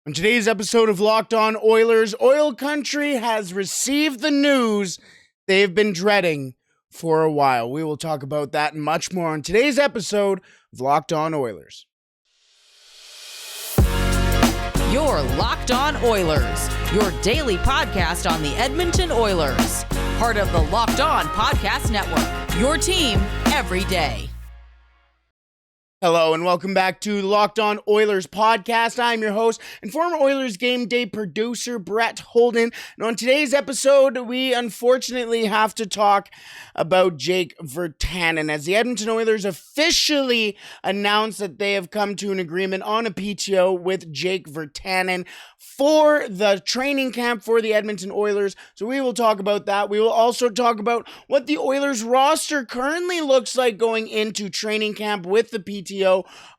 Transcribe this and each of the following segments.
On today's episode of Locked On Oilers, Oil Country has received the news they've been dreading for a while. We will talk about that and much more on today's episode of Locked On Oilers. You're Locked On Oilers, your daily podcast on the Edmonton Oilers. Part of the Locked On Podcast Network, your team every day. Hello and welcome back to Locked On Oilers podcast. I'm your host and former Oilers game day producer, Brett Holden. And on today's episode, we unfortunately have to talk about Jake Virtanen as the Edmonton Oilers officially announced that they have come to an agreement on a PTO with Jake Virtanen for the training camp for the Edmonton Oilers. So we will talk about that. We will also talk about what the Oilers roster currently looks like going into training camp with the PTO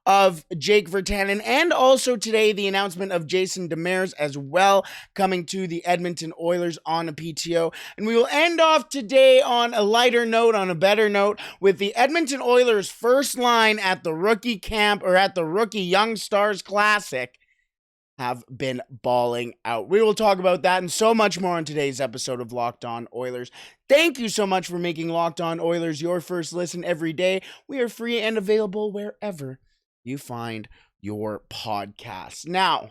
of Jake Virtanen, and also today the announcement of Jason Demers as well coming to the Edmonton Oilers on a PTO. And we will end off today on a lighter note, on a better note, with the Edmonton Oilers first line at the rookie camp, or at the Rookie Young Stars Classic, have been balling out. We will talk about that and so much more on today's episode of Locked On Oilers. Thank you so much for making Locked On Oilers your first listen every day. We are free and available wherever you find your podcasts. Now,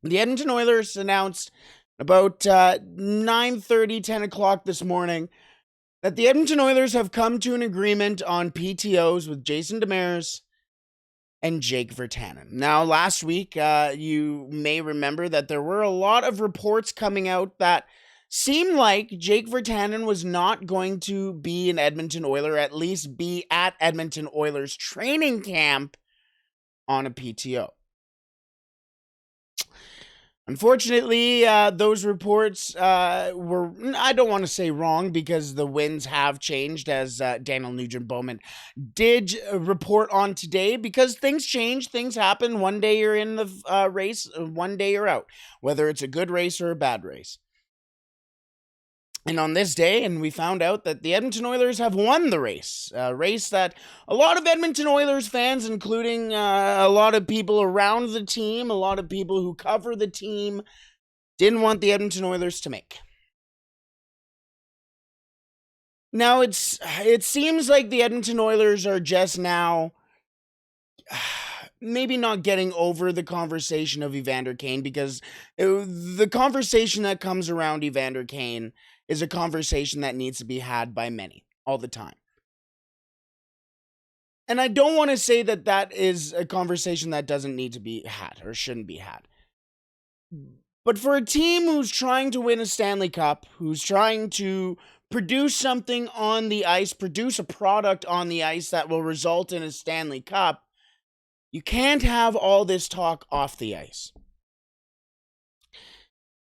the Edmonton Oilers announced about 9:30, 10 o'clock this morning that the Edmonton Oilers have come to an agreement on PTOs with Jason Demers and Jake Virtanen. Now, last week, you may remember that there were a lot of reports coming out that seemed like Jake Virtanen was not going to be an Edmonton Oiler, at least be at Edmonton Oilers training camp on a PTO. Unfortunately, those reports were, I don't want to say wrong, because the winds have changed, as Daniel Nugent-Hopkins did report on today, because things change, things happen. One day you're in the race, one day you're out, whether it's a good race or a bad race. And on this day, and we found out that the Edmonton Oilers have won the race, a race that a lot of Edmonton Oilers fans, including a lot of people around the team, a lot of people who cover the team, didn't want the Edmonton Oilers to make. Now, it seems like the Edmonton Oilers are just now maybe not getting over the conversation of Evander Kane, because the conversation that comes around Evander Kane is a conversation that needs to be had by many all the time. And I don't want to say that that is a conversation that doesn't need to be had or shouldn't be had. But for a team who's trying to win a Stanley Cup, who's trying to produce something on the ice, produce a product on the ice that will result in a Stanley Cup, you can't have all this talk off the ice.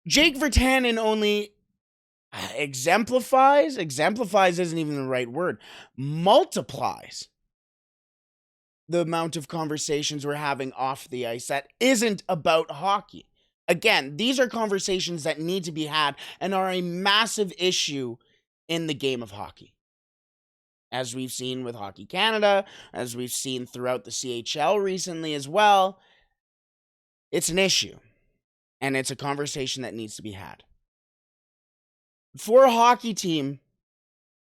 Jake Virtanen only exemplifies isn't even the right word, multiplies the amount of conversations we're having off the ice that isn't about hockey. Again, these are conversations that need to be had and are a massive issue in the game of hockey. As we've seen with Hockey Canada, as we've seen throughout the CHL recently as well, it's an issue, and it's a conversation that needs to be had. For a hockey team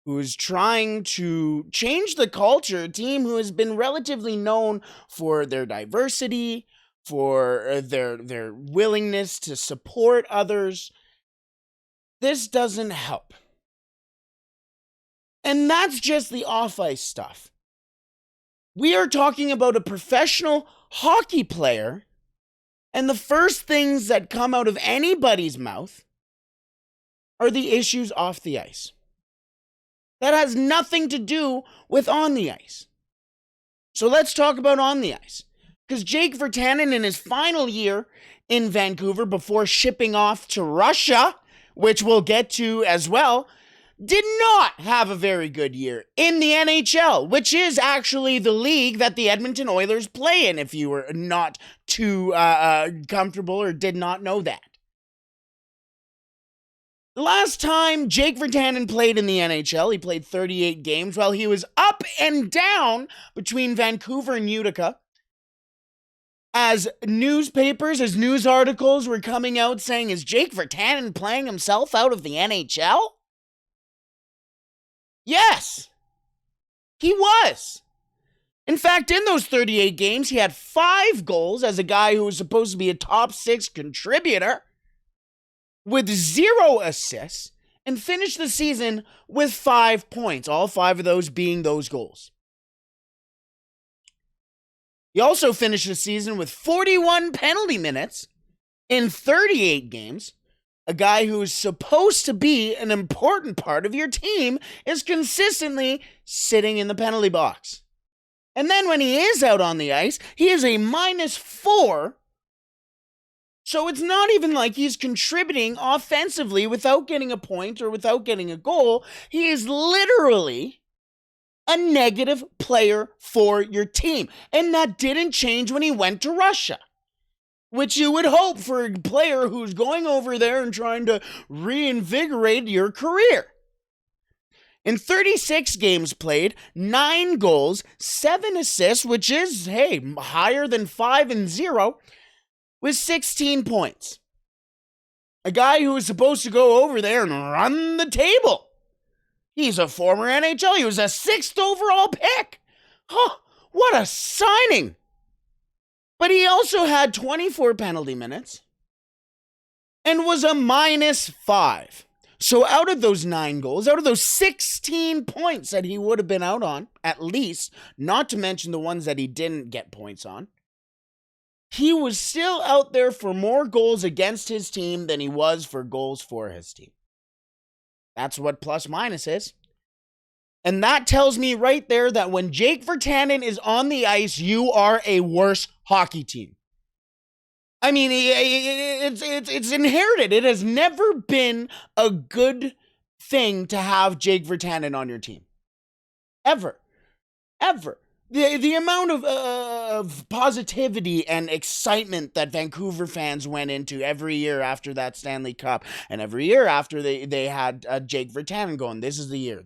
who is trying to change the culture, a team who has been relatively known for their diversity, for their willingness to support others, this doesn't help. And that's just the off-ice stuff. We are talking about a professional hockey player, and the first things that come out of anybody's mouth are the issues off the ice. That has nothing to do with on the ice. So let's talk about on the ice. Because Jake Virtanen, in his final year in Vancouver before shipping off to Russia, which we'll get to as well, did not have a very good year in the NHL, which is actually the league that the Edmonton Oilers play in, if you were not too comfortable or did not know that. The last time Jake Virtanen played in the NHL, he played 38 games while he was up and down between Vancouver and Utica. as newspapers, as news articles were coming out saying, is Jake Virtanen playing himself out of the NHL? Yes, he was. In fact, in those 38 games, he had 5 goals as a guy who was supposed to be a top 6 contributor with 0 assists and finished the season with 5 points, all 5 of those being those goals. He also finished the season with 41 penalty minutes in 38 games. A guy who is supposed to be an important part of your team is consistently sitting in the penalty box. And then when he is out on the ice, he is a -4. So it's not even like he's contributing offensively without getting a point or without getting a goal. He is literally a negative player for your team. And that didn't change when he went to Russia, which you would hope for a player who's going over there and trying to reinvigorate your career. In 36 games played, 9 goals, 7 assists, which is, higher than 5 and 0, with 16 points. A guy who was supposed to go over there and run the table. He's a former NHL. He was a 6th overall pick. Huh, what a signing. But he also had 24 penalty minutes and was a -5. So out of those 9 goals, out of those 16 points that he would have been out on, at least, not to mention the ones that he didn't get points on, he was still out there for more goals against his team than he was for goals for his team. That's what plus minus is. And that tells me right there that when Jake Virtanen is on the ice, you are a worse hockey team. I mean, it's inherited. It has never been a good thing to have Jake Virtanen on your team. Ever. The amount of positivity and excitement that Vancouver fans went into every year after that Stanley Cup, and every year after they had Jake Virtanen going, this is the year.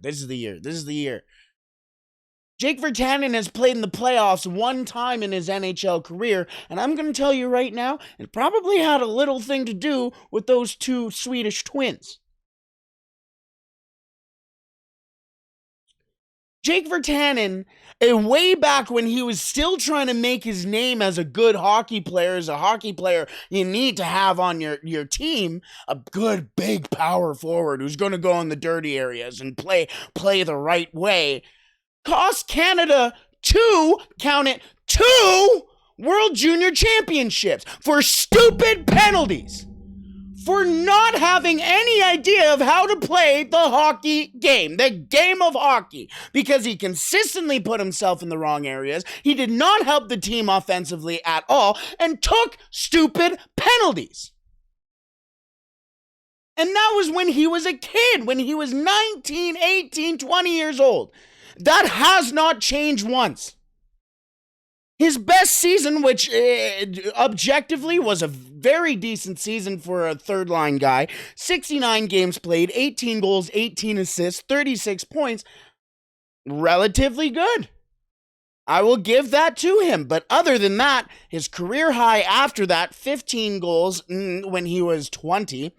Jake Virtanen has played in the playoffs 1 time in his NHL career, and I'm going to tell you right now, it probably had a little thing to do with those 2 Swedish twins. Jake Virtanen, way back when he was still trying to make his name as a good hockey player, you need to have on your team a good big power forward who's going to go in the dirty areas and play the right way. Cost Canada 2 World Junior Championships for stupid penalties. For not having any idea of how to play the hockey game, the game of hockey, because he consistently put himself in the wrong areas. He did not help the team offensively at all and took stupid penalties. And that was when he was a kid, when he was 19, 18, 20 years old. That has not changed once. His best season, which objectively was a very decent season for a third-line guy, 69 games played, 18 goals, 18 assists, 36 points, relatively good. I will give that to him. But other than that, his career high after that, 15 goals when he was 20,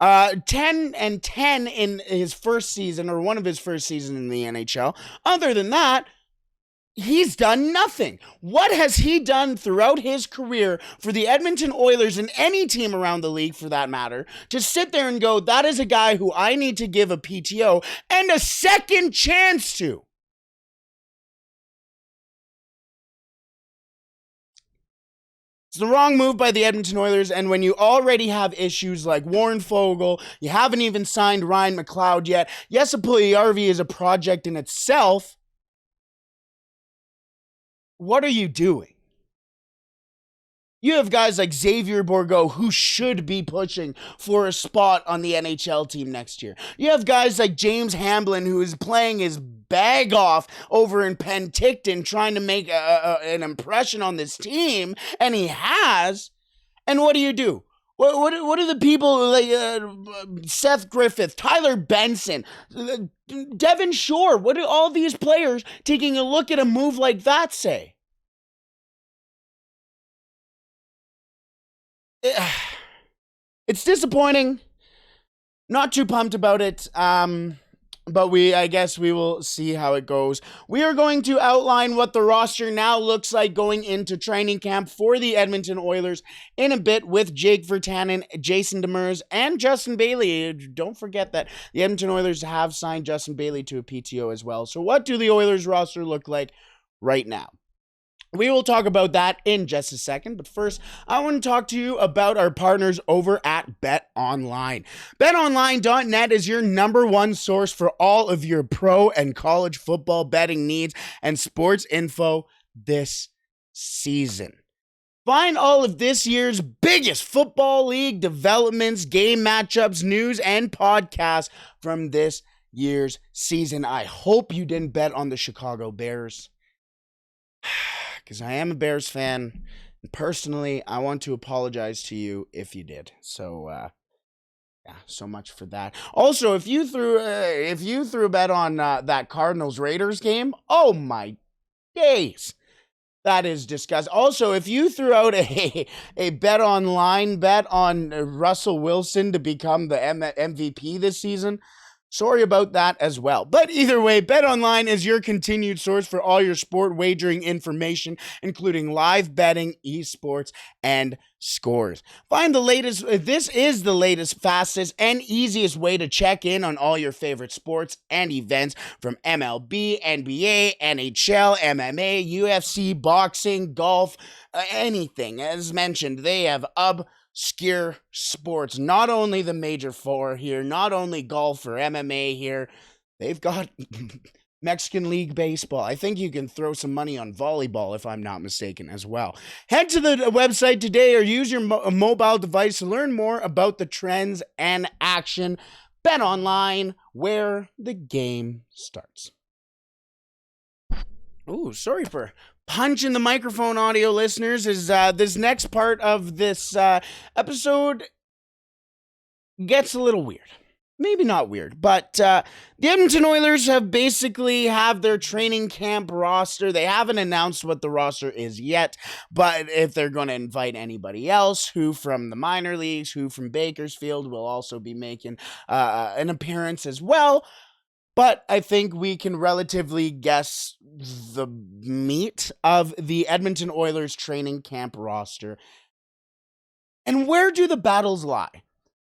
10 and 10 in his first season, or one of his first seasons in the NHL. Other than that, he's done nothing. What has he done throughout his career for the Edmonton Oilers and any team around the league for that matter to sit there and go, that is a guy who I need to give a PTO and a second chance to? It's the wrong move by the Edmonton Oilers, and when you already have issues like Warren Foegele, you haven't even signed Ryan McLeod yet. Yes, Puljujärvi is a project in itself. What are you doing? You have guys like Xavier Bourgault who should be pushing for a spot on the NHL team next year. You have guys like James Hamblin who is playing his bag off over in Penticton trying to make an impression on this team, and he has. And what do? What are the people like Seth Griffith, Tyler Benson, Devin Shore? What do all these players taking a look at a move like that say? it's disappointing. Not too pumped about it. But I guess we will see how it goes. We are going to outline what the roster now looks like going into training camp for the Edmonton Oilers in a bit with Jake Virtanen, Jason Demers, and Justin Bailey. Don't forget that the Edmonton Oilers have signed Justin Bailey to a PTO as well. So what do the Oilers roster look like right now? We will talk about that in just a second, but first, I want to talk to you about our partners over at BetOnline. BetOnline.net is your number one source for all of your pro and college football betting needs and sports info this season. Find all of this year's biggest football league developments, game matchups, news, and podcasts from this year's season. I hope you didn't bet on the Chicago Bears, because I am a Bears fan, and personally, I want to apologize to you if you did. So, so much for that. Also, if you threw a bet on that Cardinals Raiders game, oh my days, that is disgusting. Also, if you threw out a BetOnline bet on Russell Wilson to become the MVP this season, sorry about that as well. But either way, BetOnline is your continued source for all your sport wagering information, including live betting, esports, and scores. Find the latest. This is the latest, fastest, and easiest way to check in on all your favorite sports and events from MLB, NBA, NHL, MMA, UFC, boxing, golf, anything. As mentioned, they have obscure sports, not only the major four here, not only golf or MMA here, they've got Mexican League Baseball. I think you can throw some money on volleyball if I'm not mistaken as well. Head to the website today or use your mobile device to learn more about the trends and action. BetOnline, where the game starts. Ooh, sorry for punch in the microphone, audio listeners, is this next part of this episode gets a little weird. Maybe not weird, but the Edmonton Oilers have their training camp roster. They haven't announced what the roster is yet, but if they're going to invite anybody else, who from the minor leagues, who from Bakersfield will also be making an appearance as well. But I think we can relatively guess the meat of the Edmonton Oilers training camp roster. And where do the battles lie?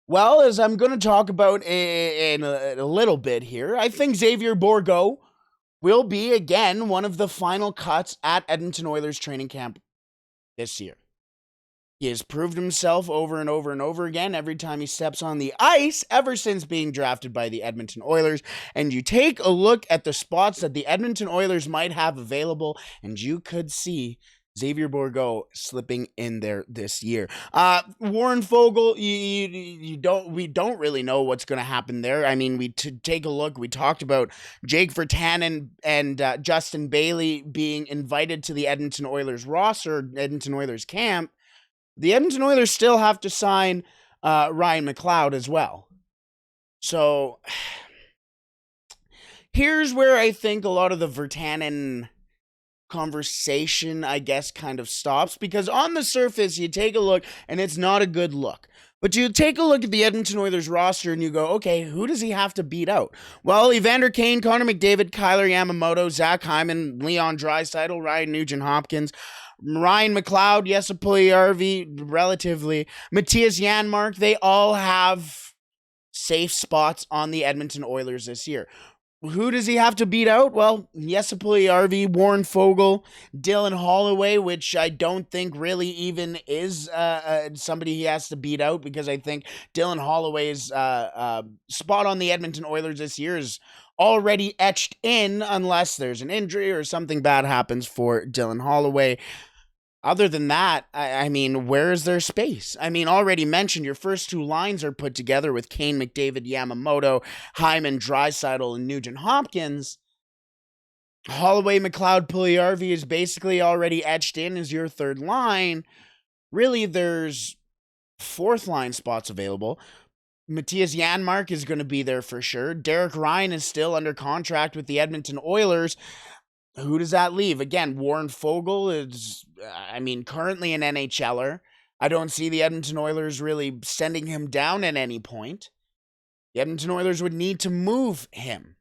Well, as I'm going to talk about in a little bit here, I think Xavier Bourgault will be, again, one of the final cuts at Edmonton Oilers training camp this year. He has proved himself over and over and over again every time he steps on the ice ever since being drafted by the Edmonton Oilers. And you take a look at the spots that the Edmonton Oilers might have available, and you could see Xavier Bourgault slipping in there this year. Warren Foegele, we don't really know what's going to happen there. I mean, take a look. We talked about Jake Virtanen and Justin Bailey being invited to the Edmonton Oilers roster, Edmonton Oilers camp. The Edmonton Oilers still have to sign Ryan McLeod as well. So here's where I think a lot of the Virtanen conversation, I guess, kind of stops. Because on the surface, you take a look, and it's not a good look. But you take a look at the Edmonton Oilers roster, and you go, okay, who does he have to beat out? Well, Evander Kane, Connor McDavid, Kyler Yamamoto, Zach Hyman, Leon Draisaitl, Ryan Nugent-Hopkins, Ryan McLeod, Jesse Puljujärvi, relatively, Matthias Janmark, they all have safe spots on the Edmonton Oilers this year. Who does he have to beat out? Well, Jesse Puljujärvi, Warren Foegele, Dylan Holloway, which I don't think really even is somebody he has to beat out, because I think Dylan Holloway's spot on the Edmonton Oilers this year is already etched in, unless there's an injury or something bad happens for Dylan Holloway. Other than that, I mean, where is their space? I mean, already mentioned, your first two lines are put together with Kane, McDavid, Yamamoto, Hyman, Draisaitl, and Nugent-Hopkins. Holloway, McLeod, Puljujärvi is basically already etched in as your third line. Really, there's fourth line spots available. Matthias Janmark is going to be there for sure. Derek Ryan is still under contract with the Edmonton Oilers. Who does that leave? Again, Warren Foegele is, currently an NHLer. I don't see the Edmonton Oilers really sending him down at any point. The Edmonton Oilers would need to move him.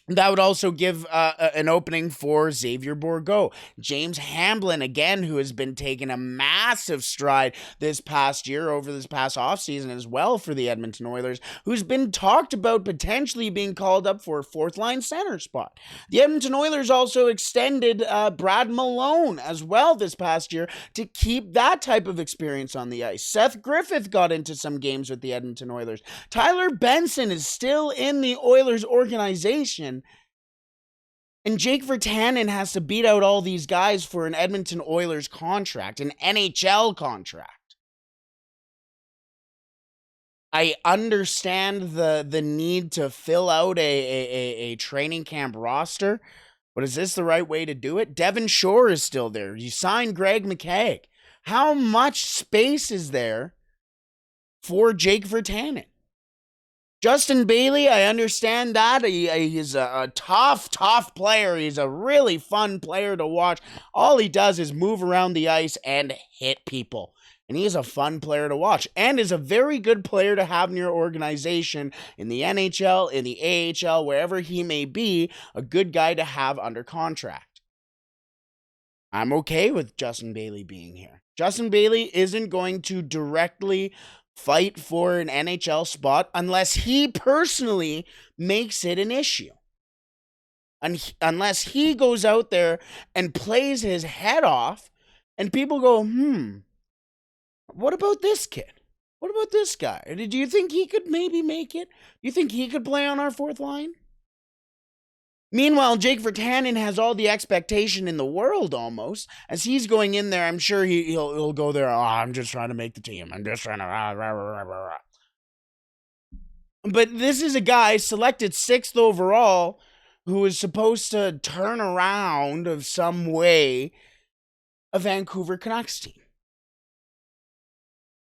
That would also give an opening for Xavier Bourgault. James Hamblin, again, who has been taking a massive stride this past year, over this past offseason as well for the Edmonton Oilers, who's been talked about potentially being called up for a fourth-line center spot. The Edmonton Oilers also extended Brad Malone as well this past year to keep that type of experience on the ice. Seth Griffith got into some games with the Edmonton Oilers. Tyler Benson is still in the Oilers organization. And Jake Virtanen has to beat out all these guys for an Edmonton Oilers contract, an NHL contract. I understand the need to fill out a training camp roster, but is this the right way to do it? Devon Shore is still there. You signed Greg McKegg. How much space is there for Jake Virtanen? Justin Bailey, I understand that. He's a tough player. He's a really fun player to watch. All he does is move around the ice and hit people. And he's a fun player to watch and is a very good player to have in your organization in the NHL, in the AHL, wherever he may be, a good guy to have under contract. I'm okay with Justin Bailey being here. Justin Bailey isn't going to directly fight for an NHL spot unless he personally makes it an issue. Unless he goes out there and plays his head off and people go, what about this kid? What about this guy? Do you think he could maybe make it? Do you think he could play on our fourth line? Meanwhile, Jake Virtanen has all the expectation in the world almost. As he's going in there, I'm sure he'll go there, I'm just trying to make the team. I'm just trying to... But this is a guy selected 6th overall who is supposed to turn around of some way a Vancouver Canucks team.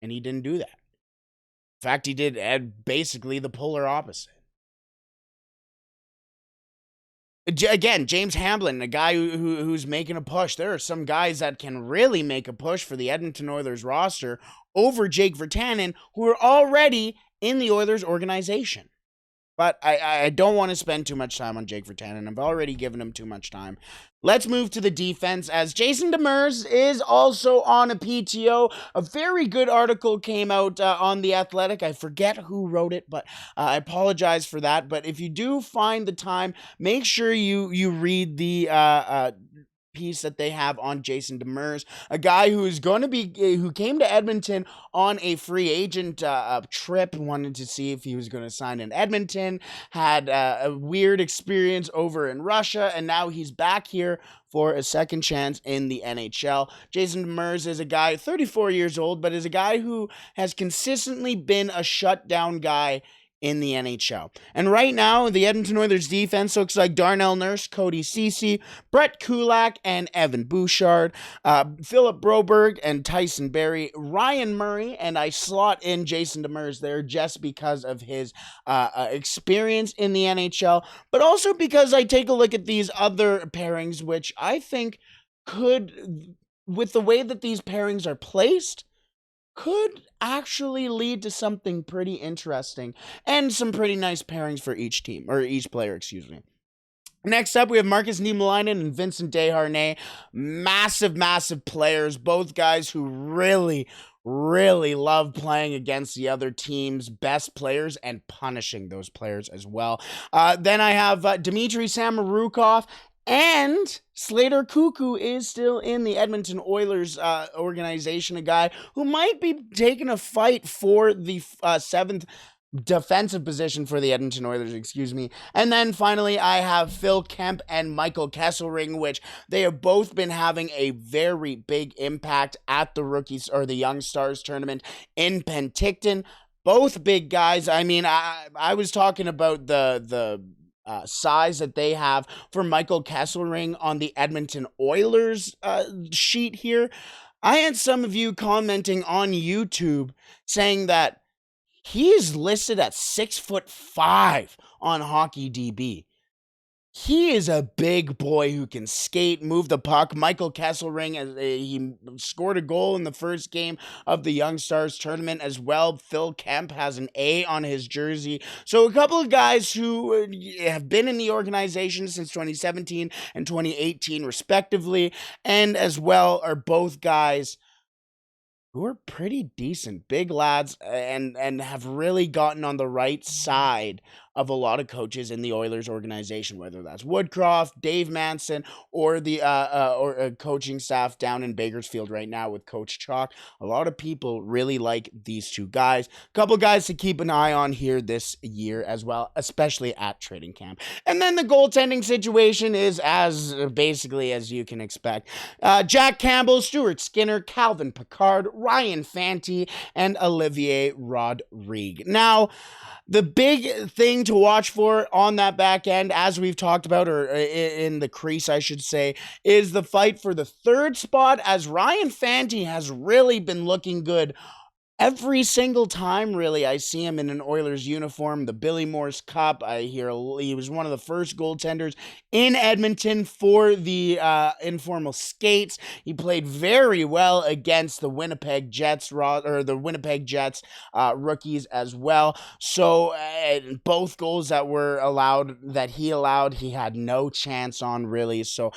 And he didn't do that. In fact, he did basically the polar opposite. Again, James Hamblin, a guy who's making a push. There are some guys that can really make a push for the Edmonton Oilers roster over Jake Virtanen, who are already in the Oilers organization. But I don't want to spend too much time on Jake Virtanen. I've already given him too much time. Let's move to the defense, as Jason Demers is also on a PTO. A very good article came out on The Athletic. I forget who wrote it, but I apologize for that. But if you do find the time, make sure you read the piece that they have on Jason Demers, a guy who came to Edmonton on a free agent trip, wanted to see if he was going to sign in Edmonton, had a weird experience over in Russia, and now he's back here for a second chance in the NHL. Jason Demers is a guy, 34 years old, but is a guy who has consistently been a shutdown guy in the NHL. And right now, the Edmonton Oilers defense looks like Darnell Nurse, Cody Ceci, Brett Kulak, and Evan Bouchard, Philip Broberg and Tyson Barrie, Ryan Murray, and I slot in Jason Demers there just because of his experience in the NHL, but also because I take a look at these other pairings, which I think could, with the way that these pairings are placed, could actually lead to something pretty interesting and some pretty nice pairings for each team, or each player, excuse me. Next up, we have Marcus Niemalinen and Vincent Deharnay. Massive players. Both guys who really love playing against the other team's best players and punishing those players as well. Then I have Dmitry Samorukov. And Slater Cuckoo is still in the Edmonton Oilers organization, a guy who might be taking a fight for the 7th defensive position for the Edmonton Oilers, excuse me. And then finally, I have Phil Kemp and Michael Kesselring, which they have both been having a very big impact at the rookies or the Young Stars tournament in Penticton. Both big guys. I mean, I was talking about the size that they have for Michael Kesselring on the Edmonton Oilers sheet here. I had some of you commenting on YouTube saying that he is listed at 6'5" on HockeyDB. He is a big boy who can skate, move the puck. Michael Kesselring, he scored a goal in the first game of the Young Stars tournament as well. Phil Kemp has an A on his jersey. So a couple of guys who have been in the organization since 2017 and 2018 respectively, and as well are both guys who are pretty decent, big lads, and have really gotten on the right side of a lot of coaches in the Oilers organization, whether that's Woodcroft, Dave Manson, or the coaching staff down in Bakersfield right now with Coach Chalk. A lot of people really like these two guys. A couple guys to keep an eye on here this year as well, especially at training camp. And then the goaltending situation is as basically as you can expect. Jack Campbell, Stuart Skinner, Calvin Pickard, Ryan Fanti, and Olivier Rodrigue. Now, the big thing to watch for on that back end, as we've talked about, or in the crease, I should say, is the fight for the third spot, as Ryan Fanti has really been looking good every single time, really, I see him in an Oilers uniform. The Billy Morse Cup, I hear he was one of the first goaltenders in Edmonton for the informal skates. He played very well against the Winnipeg Jets, rookies as well. So both goals that he allowed, he had no chance on, really. So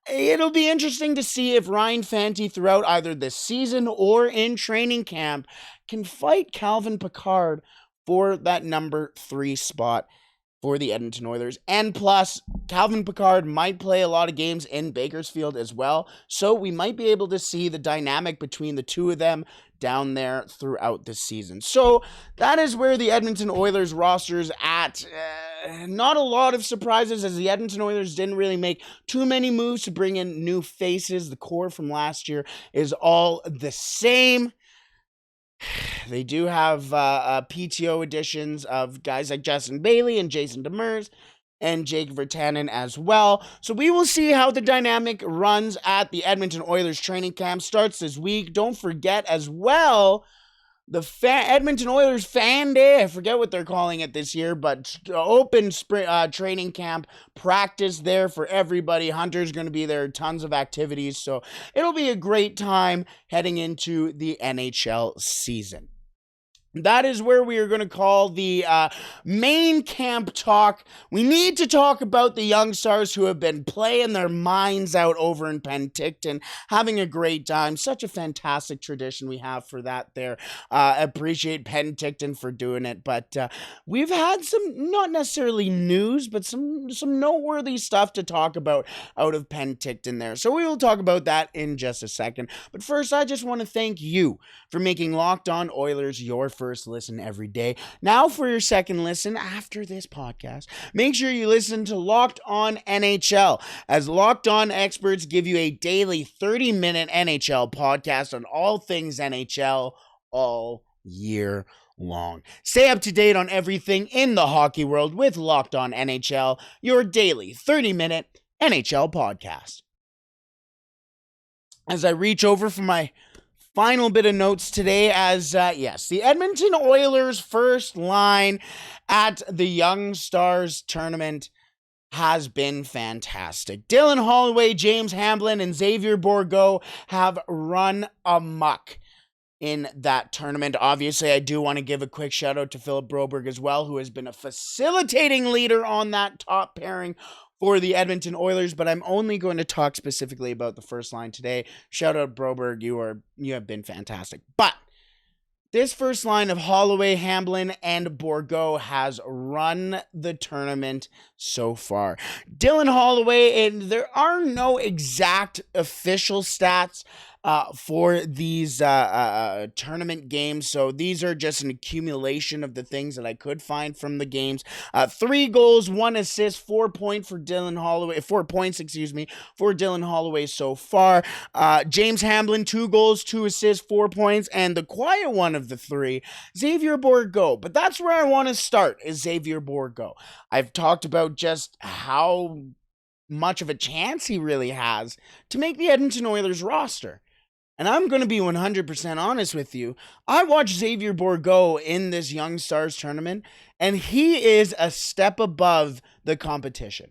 it'll be interesting to see if Ryan Fanti throughout either this season or in training camp can fight Calvin Pickard for that number 3 spot for the Edmonton Oilers. And plus, Calvin Pickard might play a lot of games in Bakersfield as well, so we might be able to see the dynamic between the two of them down there throughout the season. So that is where the Edmonton Oilers roster is at. Not a lot of surprises, as the Edmonton Oilers didn't really make too many moves to bring in new faces. The core from last year is all the same. They do have PTO additions of guys like Justin Bailey and Jason Demers and Jake Virtanen as well. So we will see how the dynamic runs at the Edmonton Oilers training camp. Starts this week. Don't forget as well, the Edmonton Oilers Fan Day, I forget what they're calling it this year, but open training camp practice there for everybody. Hunter's going to be there, tons of activities, so it'll be a great time heading into the NHL season. That is where we are going to call the main camp talk. We need to talk about the young stars who have been playing their minds out over in Penticton, having a great time. Such a fantastic tradition we have for that there. Appreciate Penticton for doing it. But we've had some, not necessarily news, but some noteworthy stuff to talk about out of Penticton there. So we will talk about that in just a second. But first, I just want to thank you for making Locked On Oilers your first listen every day. Now for your second listen after this podcast, make sure you listen to Locked On NHL, as Locked On experts give you a daily 30-minute NHL podcast on all things NHL all year long. Stay up to date on everything in the hockey world with Locked On NHL, your daily 30-minute NHL podcast. As I reach over for my final bit of notes today, as yes, the Edmonton Oilers' first line at the Young Stars tournament has been fantastic. Dylan Holloway, James Hamblin, and Xavier Bourgault have run amok in that tournament. Obviously, I do want to give a quick shout out to Philip Broberg as well, who has been a facilitating leader on that top pairing for the Edmonton Oilers, but I'm only going to talk specifically about the first line today. Shout out Broberg, you have been fantastic. But this first line of Holloway, Hamblin, and Bourgault has run the tournament so far. Dylan Holloway, and there are no exact official stats for these tournament games, so these are just an accumulation of the things that I could find from the games. 3 goals, 1 assist, 4 points for Dylan Holloway, for Dylan Holloway so far. James Hamblin, 2 goals, 2 assists, 4 points, and the quiet one of the 3, Xavier Bourgault. But that's where I want to start, is Xavier Bourgault. I've talked about just how much of a chance he really has to make the Edmonton Oilers roster. And I'm going to be 100% honest with you. I watched Xavier Bourgault in this Young Stars tournament, and he is a step above the competition.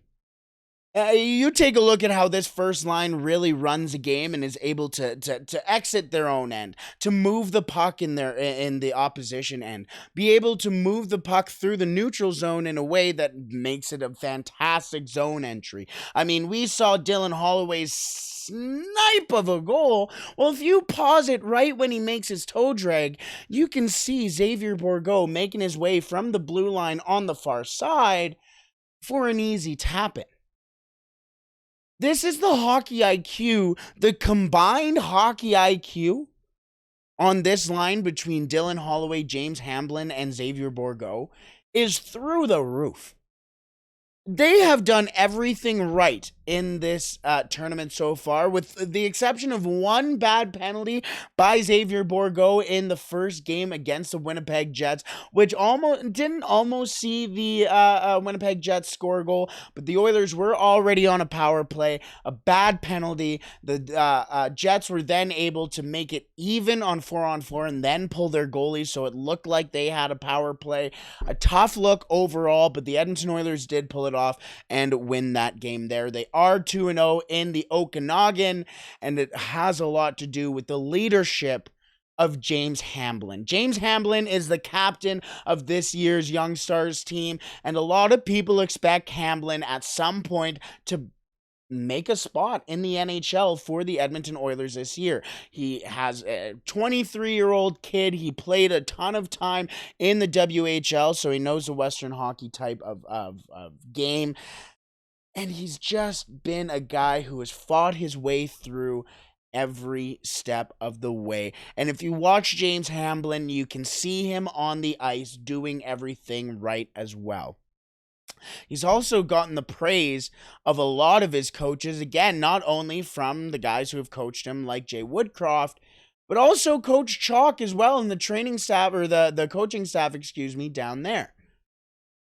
You take a look at how this first line really runs a game and is able to exit their own end, to move the puck in the opposition end, be able to move the puck through the neutral zone in a way that makes it a fantastic zone entry. I mean, we saw Dylan Holloway's snipe of a goal. Well, if you pause it right when he makes his toe drag, you can see Xavier Bourgault making his way from the blue line on the far side for an easy tap-in. This is the hockey IQ, the combined hockey IQ on this line between Dylan Holloway, James Hamblin, and Xavier Bourgault is through the roof. They have done everything right in this tournament so far, with the exception of one bad penalty by Xavier Bourgault in the first game against the Winnipeg Jets, which didn't see the Winnipeg Jets score a goal, but the Oilers were already on a power play, a bad penalty. The Jets were then able to make it even on 4-on-4 and then pull their goalies, so it looked like they had a power play. A tough look overall, but the Edmonton Oilers did pull it off and win that game there. They are 2-0 in the Okanagan, and it has a lot to do with the leadership of James Hamblin. James Hamblin is the captain of this year's Young Stars team, and a lot of people expect Hamblin at some point to make a spot in the NHL for the Edmonton Oilers this year. He has a 23-year-old kid. He played a ton of time in the WHL, so he knows the Western hockey type of game. And he's just been a guy who has fought his way through every step of the way. And if you watch James Hamblin, you can see him on the ice doing everything right as well. He's also gotten the praise of a lot of his coaches, again, not only from the guys who have coached him like Jay Woodcroft, but also Coach Chalk as well in the training staff, or the coaching staff, down there.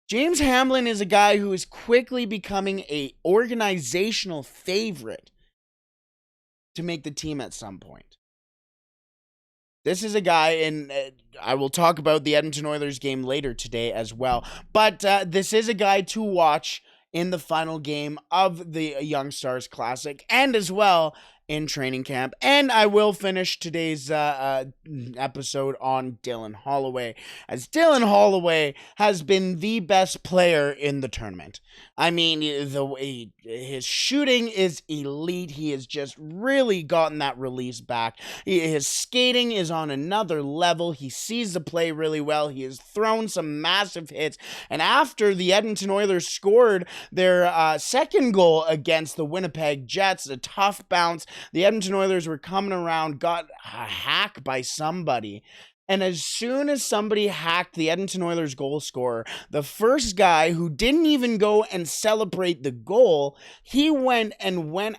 James Hamblin is a guy who is quickly becoming an organizational favorite to make the team at some point. This is a guy, and I will talk about the Edmonton Oilers game later today as well, but this is a guy to watch in the final game of the Young Stars Classic, and as well in training camp. And I will finish today's episode on Dylan Holloway, as Dylan Holloway has been the best player in the tournament. I mean, the way his shooting is elite. He has just really gotten that release back. His skating is on another level. He sees the play really well. He has thrown some massive hits. And after the Edmonton Oilers scored their second goal against the Winnipeg Jets, a tough bounce, the Edmonton Oilers were coming around, got a hack by somebody. And as soon as somebody hacked the Edmonton Oilers goal scorer, the first guy who didn't even go and celebrate the goal, he went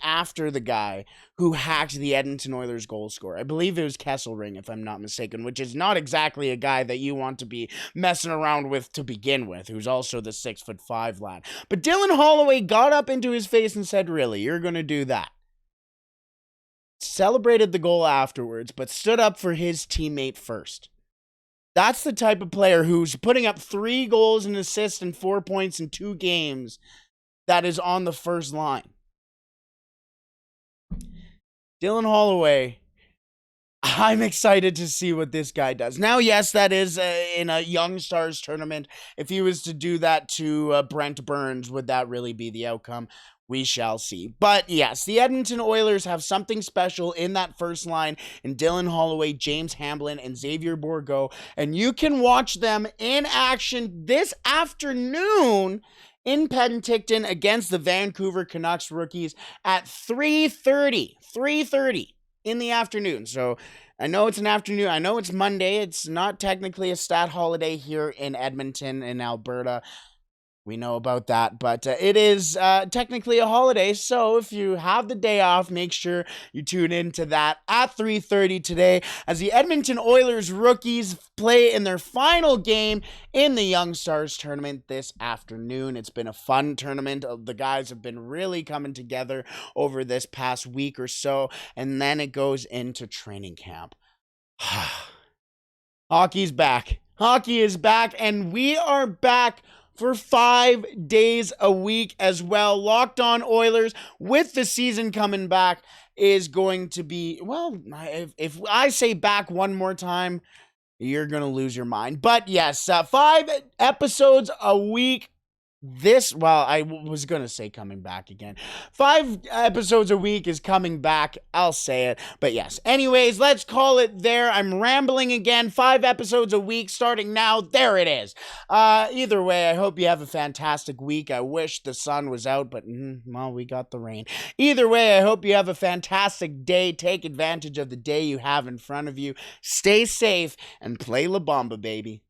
after the guy who hacked the Edmonton Oilers goal scorer. I believe it was Kesselring, if I'm not mistaken, which is not exactly a guy that you want to be messing around with to begin with, who's also the 6'5" lad. But Dylan Holloway got up into his face and said, "Really, you're going to do that?" Celebrated the goal afterwards, but stood up for his teammate first. That's the type of player who's putting up 3 goals and assists and 4 points in 2 games that is on the first line. Dylan Holloway, I'm excited to see what this guy does. Now, yes, that is in a Young Stars tournament. If he was to do that to Brent Burns, would that really be the outcome? We shall see. But yes, the Edmonton Oilers have something special in that first line in Dylan Holloway, James Hamblin, and Xavier Bourgault. And you can watch them in action this afternoon in Penticton against the Vancouver Canucks rookies at 3:30 in the afternoon. So I know it's an afternoon. I know it's Monday. It's not technically a stat holiday here in Edmonton in Alberta. We know about that, but it is technically a holiday, so if you have the day off, make sure you tune into that at 3:30 today as the Edmonton Oilers rookies play in their final game in the Young Stars tournament this afternoon. It's been a fun tournament. The guys have been really coming together over this past week or so, and then it goes into training camp. Hockey's back. Hockey is back, and we are back for 5 days a week as well. Locked On Oilers, with the season coming back, is going to be, well, if I say back one more time, you're going to lose your mind. But yes, 5 episodes a week. I was going to say coming back again. 5 episodes a week is coming back. I'll say it. But yes. Anyways, let's call it there. I'm rambling again. 5 episodes a week starting now. There it is. Either way, I hope you have a fantastic week. I wish the sun was out, but we got the rain. Either way, I hope you have a fantastic day. Take advantage of the day you have in front of you. Stay safe and play La Bamba, baby.